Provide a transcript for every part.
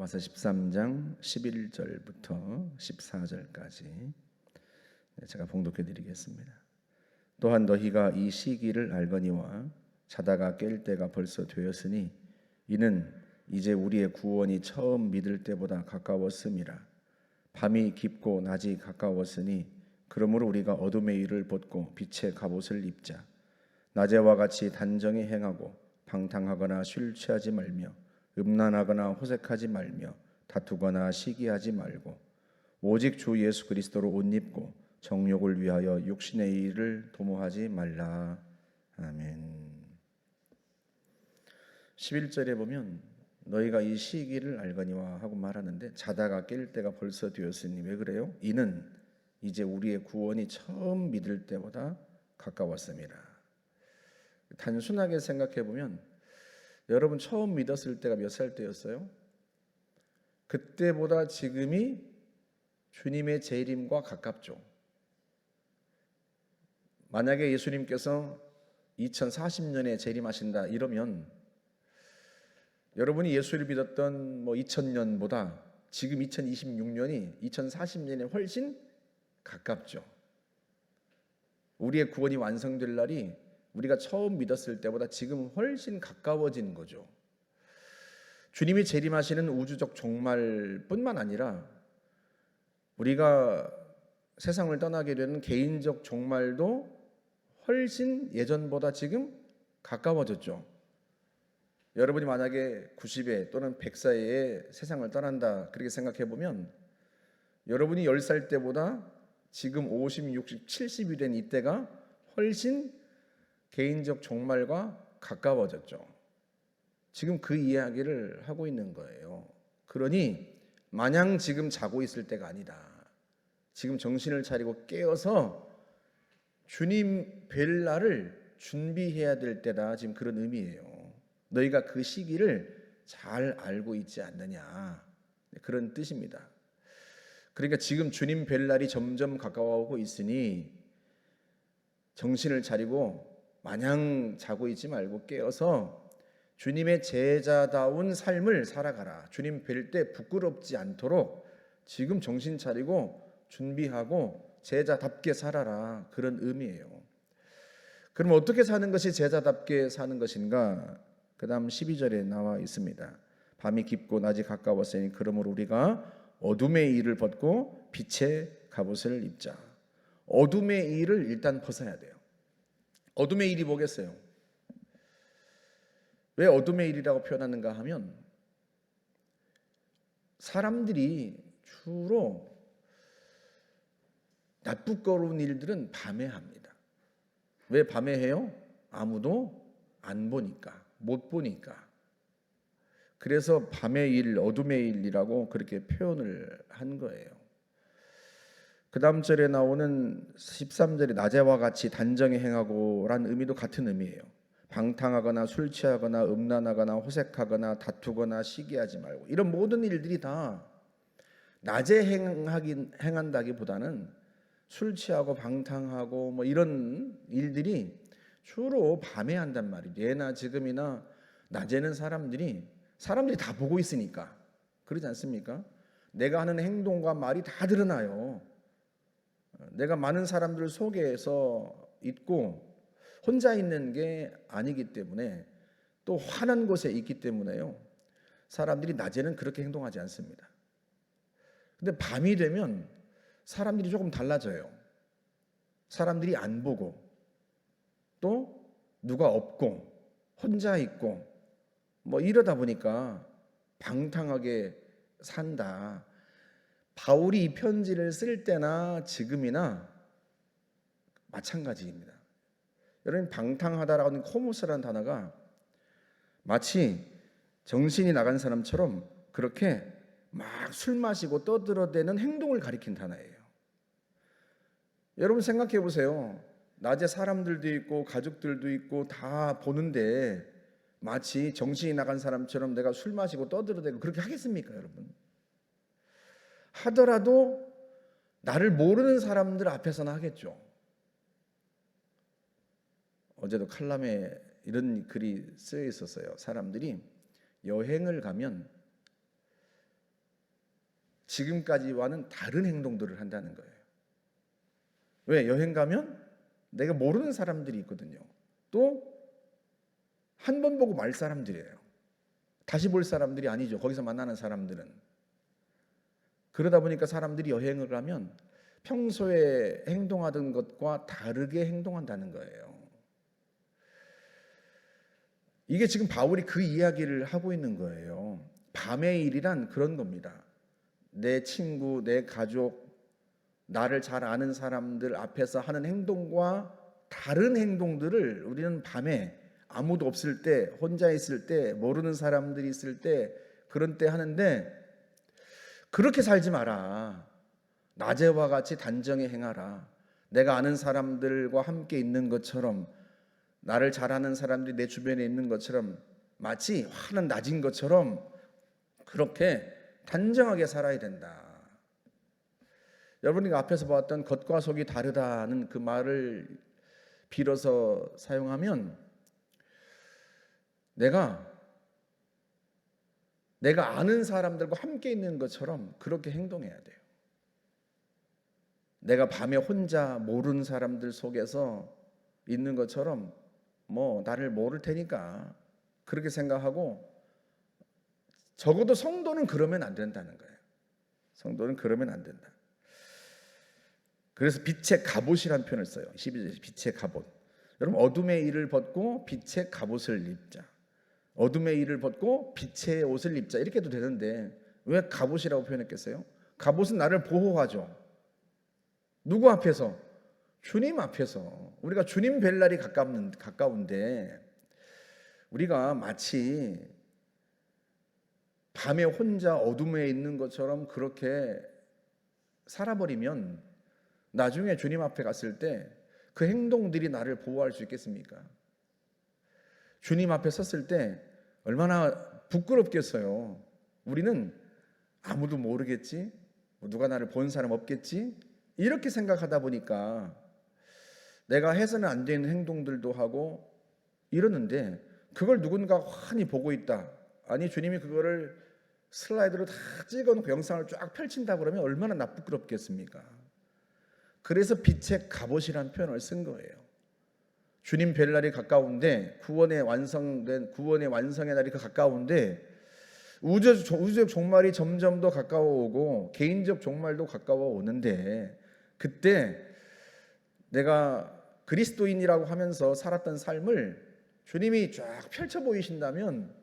로마서 13장 11절부터 14절까지 제가 봉독해 드리겠습니다. 또한 너희가 이 시기를 알거니와 자다가 깰 때가 벌써 되었으니 이는 이제 우리의 구원이 처음 믿을 때보다 가까웠음이라. 밤이 깊고 낮이 가까웠으니 그러므로 우리가 어둠의 일을 벗고 빛의 갑옷을 입자. 낮에와 같이 단정히 행하고 방탕하거나 술 취하지 말며 음란하거나 호색하지 말며 다투거나 시기하지 말고 오직 주 예수 그리스도로 옷 입고 정욕을 위하여 육신의 일을 도모하지 말라. 아멘. 11절에 보면 너희가 이 시기를 알거니와 하고 말하는데 자다가 깰 때가 벌써 되었으니 왜 그래요? 이는 이제 우리의 구원이 처음 믿을 때보다 가까웠습니다. 단순하게 생각해 보면 여러분 처음 믿었을 때가 몇 살 때였어요? 그때보다 지금이 주님의 재림과 가깝죠. 만약에 예수님께서 2040년에 재림하신다 이러면 여러분이 예수를 믿었던 2000년보다 지금 2026년이 2040년에 훨씬 가깝죠. 우리의 구원이 완성될 날이 우리가 처음 믿었을 때보다 지금 훨씬 가까워진 거죠. 주님이 재림하시는 우주적 종말뿐만 아니라 우리가 세상을 떠나게 되는 개인적 종말도 훨씬 예전보다 지금 가까워졌죠. 여러분이 만약에 90에 또는 100세에 세상을 떠난다 그렇게 생각해 보면 여러분이 10살 때보다 지금 50, 60, 70이 된 이때가 훨씬 개인적 종말과 가까워졌죠. 지금 그 이야기를 하고 있는 거예요. 그러니 마냥 지금 자고 있을 때가 아니다. 지금 정신을 차리고 깨어서 주님 뵐 날을 준비해야 될 때다. 지금 그런 의미예요. 너희가 그 시기를 잘 알고 있지 않느냐. 그런 뜻입니다. 그러니까 지금 주님 뵐 날이 점점 가까워오고 있으니 정신을 차리고 마냥 자고 있지 말고 깨어서 주님의 제자다운 삶을 살아가라. 주님 뵐 때 부끄럽지 않도록 지금 정신 차리고 준비하고 제자답게 살아라. 그런 의미예요. 그럼 어떻게 사는 것이 제자답게 사는 것인가? 그 다음 12절에 나와 있습니다. 밤이 깊고 낮이 가까웠으니 그러므로 우리가 어둠의 일을 벗고 빛의 갑옷을 입자. 어둠의 일을 일단 벗어야 돼요. 어둠의 일이 뭐겠어요? 왜 어둠의 일이라고 표현하는가 하면 사람들이 주로 나쁘거로운 일들은 밤에 합니다. 왜 밤에 해요? 아무도 안 보니까, 못 보니까. 그래서 밤의 일, 어둠의 일이라고 그렇게 표현을 한 거예요. 그 다음 절에 나오는 13절에 낮에와 같이 단정히 행하고 라는 의미도 같은 의미예요. 방탕하거나 술 취하거나 음란하거나 호색하거나 다투거나 시기하지 말고 이런 모든 일들이 다 낮에 행한다기보다는 술 취하고 방탕하고 이런 일들이 주로 밤에 한단 말이에요. 예나 지금이나 낮에는 사람들이 다 보고 있으니까 그러지 않습니까? 내가 하는 행동과 말이 다 드러나요. 내가 많은 사람들 속에서 있고 혼자 있는 게 아니기 때문에 또 환한 곳에 있기 때문에요. 사람들이 낮에는 그렇게 행동하지 않습니다. 근데 밤이 되면 사람들이 조금 달라져요. 사람들이 안 보고 또 누가 없고 혼자 있고 이러다 보니까 방탕하게 산다. 바울이 이 편지를 쓸 때나 지금이나 마찬가지입니다. 여러분 방탕하다라고 하는 코모스라는 단어가 마치 정신이 나간 사람처럼 그렇게 막 술 마시고 떠들어대는 행동을 가리킨 단어예요. 여러분 생각해 보세요. 낮에 사람들도 있고 가족들도 있고 다 보는데 마치 정신이 나간 사람처럼 내가 술 마시고 떠들어대고 그렇게 하겠습니까, 여러분? 하더라도 나를 모르는 사람들 앞에서는 하겠죠. 어제도 칼럼에 이런 글이 쓰여 있었어요. 사람들이 여행을 가면 지금까지와는 다른 행동들을 한다는 거예요. 왜? 여행 가면 내가 모르는 사람들이 있거든요. 또 한 번 보고 말 사람들이에요. 다시 볼 사람들이 아니죠. 거기서 만나는 사람들은. 그러다 보니까 사람들이 여행을 가면 평소에 행동하던 것과 다르게 행동한다는 거예요. 이게 지금 바울이 그 이야기를 하고 있는 거예요. 밤의 일이란 그런 겁니다. 내 친구, 내 가족, 나를 잘 아는 사람들 앞에서 하는 행동과 다른 행동들을 우리는 밤에 아무도 없을 때, 혼자 있을 때, 모르는 사람들이 있을 때, 그런 때 하는데, 그렇게 살지 마라. 낮에와 같이 단정히 행하라. 내가 아는 사람들과 함께 있는 것처럼, 나를 잘 아는 사람들이 내 주변에 있는 것처럼, 마치 화는 낮인 것처럼 그렇게 단정하게 살아야 된다. 여러분이 앞에서 봤던 겉과 속이 다르다는 그 말을 빌어서 사용하면 내가 아는 사람들과 함께 있는 것처럼 그렇게 행동해야 돼요. 내가 밤에 혼자 모르는 사람들 속에서 있는 것처럼 나를 모를 테니까 그렇게 생각하고, 적어도 성도는 그러면 안 된다는 거예요. 성도는 그러면 안 된다. 그래서 빛의 갑옷이라는 표현을 써요. 12절에 빛의 갑옷. 여러분, 어둠의 일을 벗고 빛의 갑옷을 입자. 어둠의 일을 벗고 빛의 옷을 입자. 이렇게 해도 되는데 왜 갑옷이라고 표현했겠어요? 갑옷은 나를 보호하죠. 누구 앞에서? 주님 앞에서. 우리가 주님 뵐 날이 가까운데 우리가 마치 밤에 혼자 어둠에 있는 것처럼 그렇게 살아버리면 나중에 주님 앞에 갔을 때 그 행동들이 나를 보호할 수 있겠습니까? 주님 앞에 섰을 때 얼마나 부끄럽겠어요. 우리는 아무도 모르겠지? 누가 나를 본 사람 없겠지? 이렇게 생각하다 보니까 내가 해서는 안 되는 행동들도 하고 이러는데, 그걸 누군가 환히 보고 있다. 아니, 주님이 그거를 슬라이드로 다 찍어놓고 영상을 쫙 펼친다 그러면 얼마나 부끄럽겠습니까? 그래서 빛의 갑옷이라는 표현을 쓴 거예요. 주님 뵐 날이 가까운데, 구원의 완성의 날이 가까운데, 우주적 종말이 점점 더 가까워 오고 개인적 종말도 가까워 오는데, 그때 내가 그리스도인이라고 하면서 살았던 삶을 주님이 쫙 펼쳐 보이신다면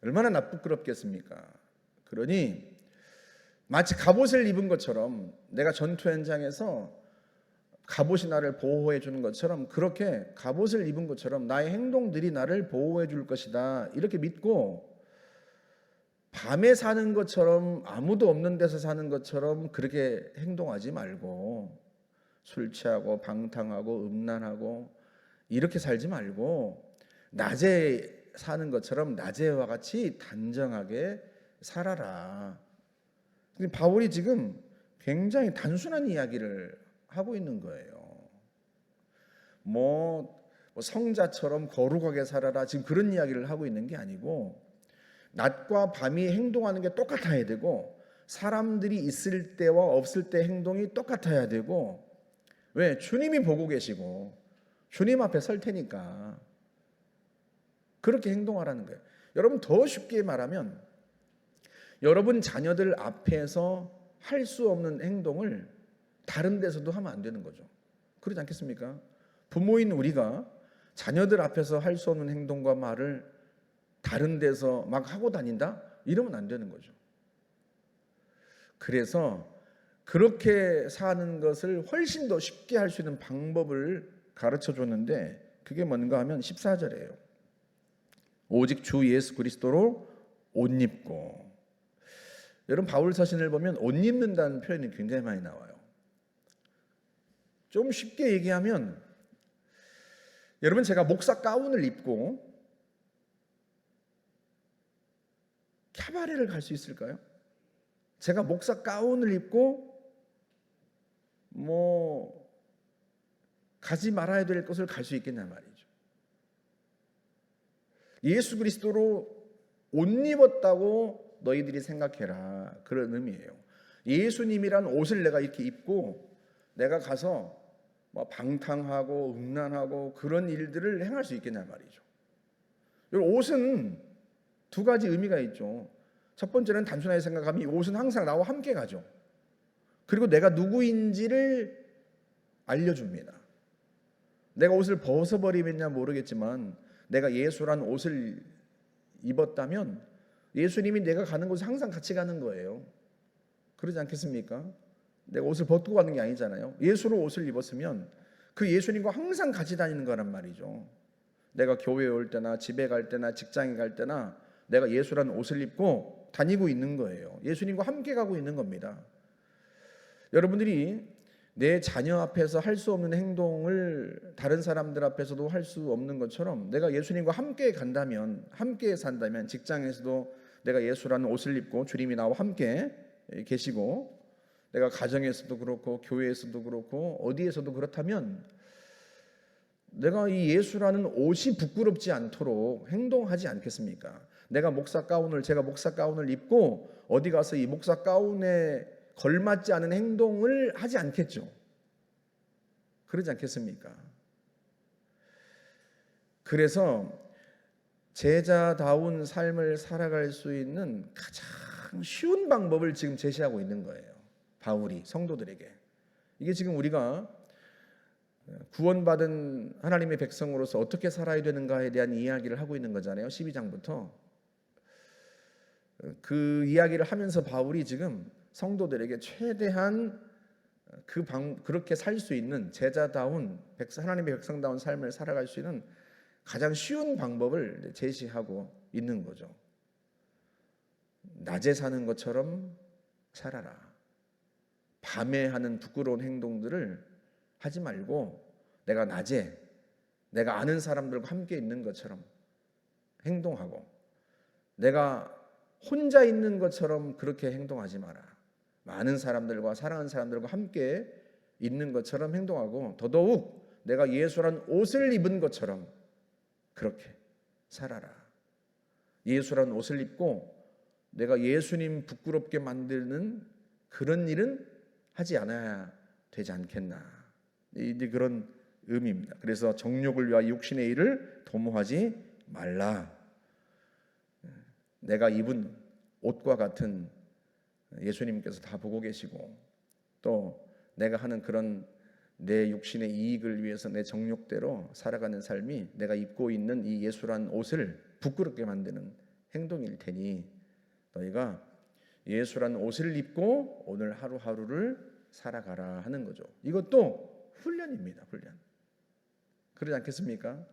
얼마나 부끄럽겠습니까? 그러니 마치 갑옷을 입은 것처럼, 내가 전투 현장에서 갑옷이 나를 보호해 주는 것처럼, 그렇게 갑옷을 입은 것처럼 나의 행동들이 나를 보호해 줄 것이다, 이렇게 믿고 밤에 사는 것처럼, 아무도 없는 데서 사는 것처럼 그렇게 행동하지 말고, 술 취하고 방탕하고 음란하고 이렇게 살지 말고 낮에 사는 것처럼 낮에와 같이 단정하게 살아라. 바울이 지금 굉장히 단순한 이야기를 하고 있는 거예요. 성자처럼 거룩하게 살아라, 지금 그런 이야기를 하고 있는 게 아니고, 낮과 밤이 행동하는 게 똑같아야 되고, 사람들이 있을 때와 없을 때 행동이 똑같아야 되고, 왜? 주님이 보고 계시고 주님 앞에 설 테니까 그렇게 행동하라는 거예요. 여러분, 더 쉽게 말하면 여러분 자녀들 앞에서 할 수 없는 행동을 다른 데서도 하면 안 되는 거죠. 그렇지 않겠습니까? 부모인 우리가 자녀들 앞에서 할 수 없는 행동과 말을 다른 데서 막 하고 다닌다? 이러면 안 되는 거죠. 그래서 그렇게 사는 것을 훨씬 더 쉽게 할 수 있는 방법을 가르쳐 줬는데, 그게 뭔가 하면 14절이에요. 오직 주 예수 그리스도로 옷 입고. 여러분, 바울 서신을 보면 옷 입는다는 표현이 굉장히 많이 나와요. 좀 쉽게 얘기하면, 여러분, 제가 목사 가운을 입고 캬바레를 갈 수 있을까요? 제가 목사 가운을 입고 가지 말아야 될 곳을 갈 수 있겠냐 말이죠. 예수 그리스도로 옷 입었다고 너희들이 생각해라, 그런 의미예요. 예수님이란 옷을 내가 이렇게 입고 내가 가서 뭐 방탕하고 음란하고 그런 일들을 행할 수 있겠냐 말이죠. 옷은 두 가지 의미가 있죠. 첫 번째는 단순하게 생각하면 이 옷은 항상 나와 함께 가죠. 그리고 내가 누구인지를 알려줍니다. 내가 옷을 벗어버리면야 모르겠지만 내가 예수란 옷을 입었다면 예수님이 내가 가는 곳에 항상 같이 가는 거예요. 그러지 않겠습니까? 내가 옷을 벗고 가는 게 아니잖아요. 예수로 옷을 입었으면 그 예수님과 항상 같이 다니는 거란 말이죠. 내가 교회에 올 때나 집에 갈 때나 직장에 갈 때나 내가 예수라는 옷을 입고 다니고 있는 거예요. 예수님과 함께 가고 있는 겁니다. 여러분들이 내 자녀 앞에서 할 수 없는 행동을 다른 사람들 앞에서도 할 수 없는 것처럼 내가 예수님과 함께 간다면, 함께 산다면, 직장에서도 내가 예수라는 옷을 입고 주님이 나와 함께 계시고, 내가 가정에서도 그렇고 교회에서도 그렇고 어디에서도 그렇다면 내가 이 예수라는 옷이 부끄럽지 않도록 행동하지 않겠습니까? 제가 목사 가운을 입고 어디 가서 이 목사 가운에 걸맞지 않은 행동을 하지 않겠죠. 그러지 않겠습니까? 그래서 제자다운 삶을 살아갈 수 있는 가장 쉬운 방법을 지금 제시하고 있는 거예요. 바울이 성도들에게. 이게 지금 우리가 구원받은 하나님의 백성으로서 어떻게 살아야 되는가에 대한 이야기를 하고 있는 거잖아요. 12장부터. 그 이야기를 하면서 바울이 지금 성도들에게 최대한 그렇게 살 수 있는 제자다운 하나님의 백성다운 삶을 살아갈 수 있는 가장 쉬운 방법을 제시하고 있는 거죠. 낮에 사는 것처럼 살아라. 밤에 하는 부끄러운 행동들을 하지 말고 내가 낮에 내가 아는 사람들과 함께 있는 것처럼 행동하고 내가 혼자 있는 것처럼 그렇게 행동하지 마라. 많은 사람들과 사랑하는 사람들과 함께 있는 것처럼 행동하고 더더욱 내가 예수란 옷을 입은 것처럼 그렇게 살아라. 예수란 옷을 입고 내가 예수님 부끄럽게 만드는 그런 일은 하지 않아야 되지 않겠나. 이제 그런 의미입니다. 그래서 정욕을 위하여 육신의 일을 도모하지 말라. 내가 입은 옷과 같은 예수님께서 다 보고 계시고 또 내가 하는 그런 내 육신의 이익을 위해서 내 정욕대로 살아가는 삶이 내가 입고 있는 이 예수란 옷을 부끄럽게 만드는 행동일 테니 너희가 예수란 옷을 입고 오늘 하루하루를 살아가라 하는 거죠. 이것도 훈련입니다. 훈련. 그러지 않겠습니까?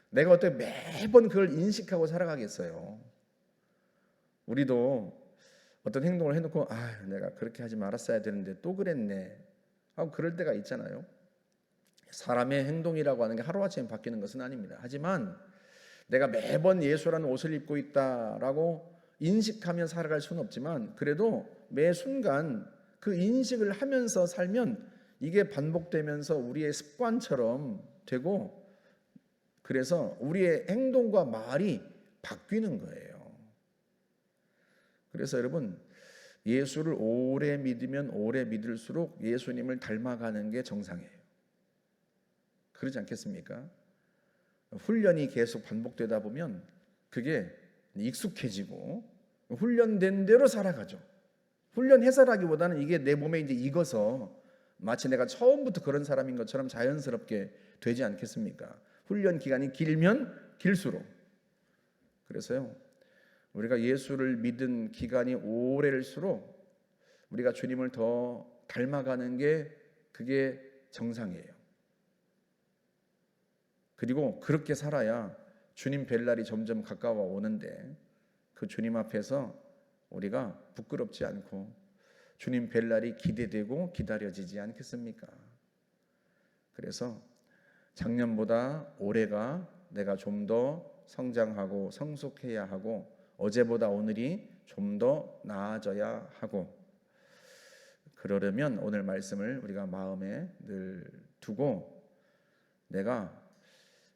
내가 어떻게 매번 그걸 인식하고 살아가겠어요. 우리도 어떤 행동을 해놓고 내가 그렇게 하지 말았어야 되는데 또 그랬네 하고 그럴 때가 있잖아요. 사람의 행동이라고 하는 게 하루아침에 바뀌는 것은 아닙니다. 하지만 내가 매번 예수라는 옷을 입고 있다라고 인식하며 살아갈 수는 없지만 그래도 매 순간 그 인식을 하면서 살면 이게 반복되면서 우리의 습관처럼 되고 그래서 우리의 행동과 말이 바뀌는 거예요. 그래서 여러분 예수를 오래 믿으면 오래 믿을수록 예수님을 닮아가는 게 정상이에요. 그러지 않겠습니까? 훈련이 계속 반복되다 보면 그게 익숙해지고 훈련된 대로 살아가죠. 훈련해서라기보다는 이게 내 몸에 이제 익어서 마치 내가 처음부터 그런 사람인 것처럼 자연스럽게 되지 않겠습니까? 훈련 기간이 길면 길수록. 그래서요. 우리가 예수를 믿은 기간이 오래일수록 우리가 주님을 더 닮아가는 게 그게 정상이에요. 그리고 그렇게 살아야 주님 뵐 날이 점점 가까워 오는데 그 주님 앞에서 우리가 부끄럽지 않고 주님 뵐 날이 기대되고 기다려지지 않겠습니까? 그래서 작년보다 올해가 내가 좀 더 성장하고 성숙해야 하고 어제보다 오늘이 좀 더 나아져야 하고 그러려면 오늘 말씀을 우리가 마음에 늘 두고 내가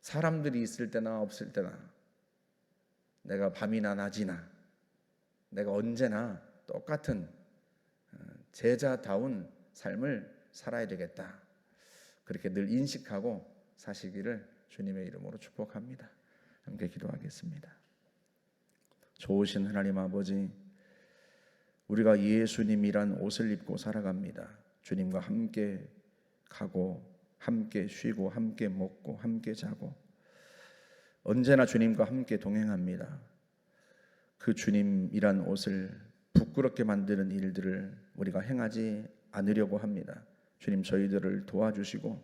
사람들이 있을 때나 없을 때나 내가 밤이나 낮이나 내가 언제나 똑같은 제자다운 삶을 살아야 되겠다. 그렇게 늘 인식하고 사시기를 주님의 이름으로 축복합니다. 함께 기도하겠습니다. 좋으신 하나님 아버지, 우리가 예수님이란 옷을 입고 살아갑니다. 주님과 함께 가고 함께 쉬고 함께 먹고 함께 자고 언제나 주님과 함께 동행합니다. 그 주님이란 옷을 부끄럽게 만드는 일들을 우리가 행하지 않으려고 합니다. 주님, 저희들을 도와주시고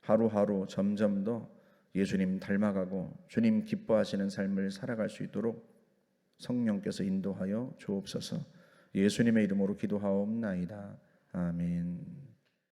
하루하루 점점 더 예수님 닮아가고 주님 기뻐하시는 삶을 살아갈 수 있도록 성령께서 인도하여 주옵소서. 예수님의 이름으로 기도하옵나이다. 아멘.